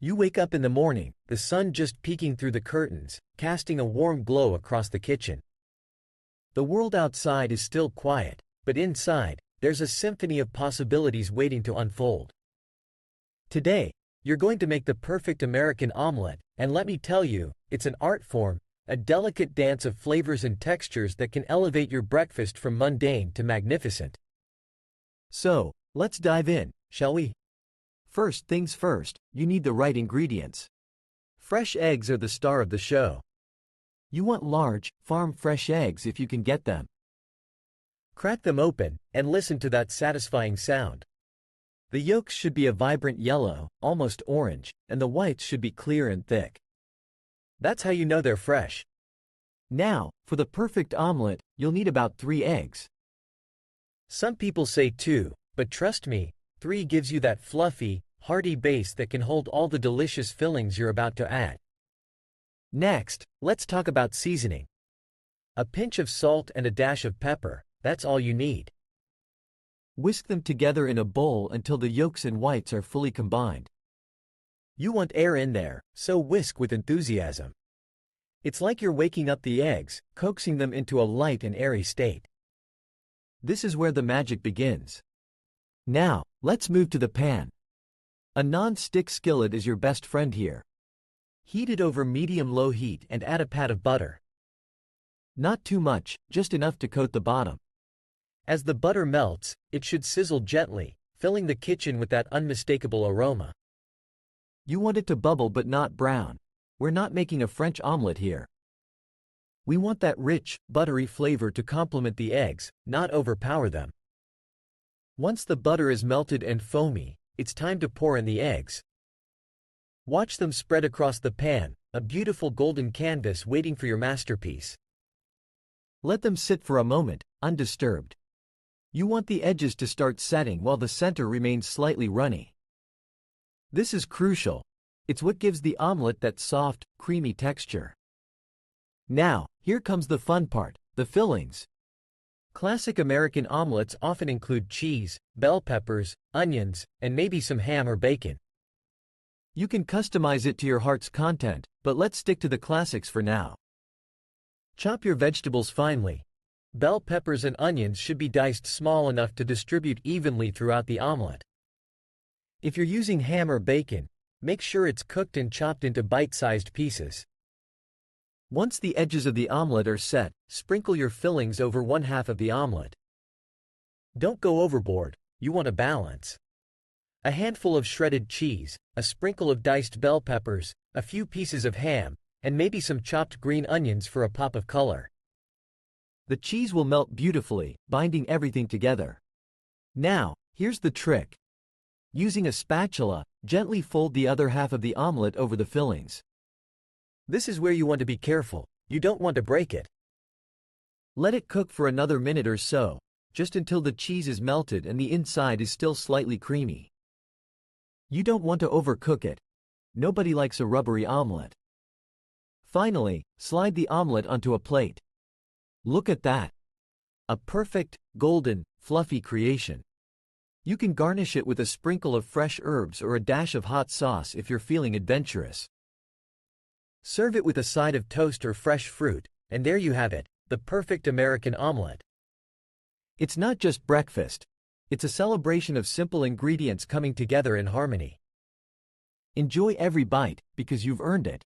You wake up in the morning, the sun just peeking through the curtains, casting a warm glow across the kitchen. The world outside is still quiet, but inside, there's a symphony of possibilities waiting to unfold. Today, you're going to make the perfect American omelet, and let me tell you, it's an art form, a delicate dance of flavors and textures that can elevate your breakfast from mundane to magnificent. So, let's dive in, shall we? First things first, you need the right ingredients. Fresh eggs are the star of the show. You want large, farm-fresh eggs if you can get them. Crack them open, and listen to that satisfying sound. The yolks should be a vibrant yellow, almost orange, and the whites should be clear and thick. That's how you know they're fresh. Now, for the perfect omelet, you'll need about 3 eggs. Some people say 2, but trust me, 3 gives you that fluffy, hearty base that can hold all the delicious fillings you're about to add. Next, let's talk about seasoning. A pinch of salt and a dash of pepper, that's all you need. Whisk them together in a bowl until the yolks and whites are fully combined. You want air in there, so whisk with enthusiasm. It's like you're waking up the eggs, coaxing them into a light and airy state. This is where the magic begins. Now, let's move to the pan. A non-stick skillet is your best friend here. Heat it over medium-low heat and add a pat of butter. Not too much, just enough to coat the bottom. As the butter melts, it should sizzle gently, filling the kitchen with that unmistakable aroma. You want it to bubble but not brown. We're not making a French omelet here. We want that rich, buttery flavor to complement the eggs, not overpower them. Once the butter is melted and foamy, it's time to pour in the eggs. Watch them spread across the pan, a beautiful golden canvas waiting for your masterpiece. Let them sit for a moment, undisturbed. You want the edges to start setting while the center remains slightly runny. This is crucial. It's what gives the omelet that soft, creamy texture. Now, here comes the fun part, the fillings. Classic American omelets often include cheese, bell peppers, onions, and maybe some ham or bacon. You can customize it to your heart's content, but let's stick to the classics for now. Chop your vegetables finely. Bell peppers and onions should be diced small enough to distribute evenly throughout the omelet. If you're using ham or bacon, make sure it's cooked and chopped into bite-sized pieces. Once the edges of the omelet are set, sprinkle your fillings over one half of the omelet. Don't go overboard, you want a balance. A handful of shredded cheese, a sprinkle of diced bell peppers, a few pieces of ham, and maybe some chopped green onions for a pop of color. The cheese will melt beautifully, binding everything together. Now, here's the trick. Using a spatula, gently fold the other half of the omelet over the fillings. This is where you want to be careful, you don't want to break it. Let it cook for another minute or so, just until the cheese is melted and the inside is still slightly creamy. You don't want to overcook it. Nobody likes a rubbery omelet. Finally, slide the omelet onto a plate. Look at that. A perfect, golden, fluffy creation. You can garnish it with a sprinkle of fresh herbs or a dash of hot sauce if you're feeling adventurous. Serve it with a side of toast or fresh fruit, and there you have it, the perfect American omelet. It's not just breakfast. It's a celebration of simple ingredients coming together in harmony. Enjoy every bite, because you've earned it.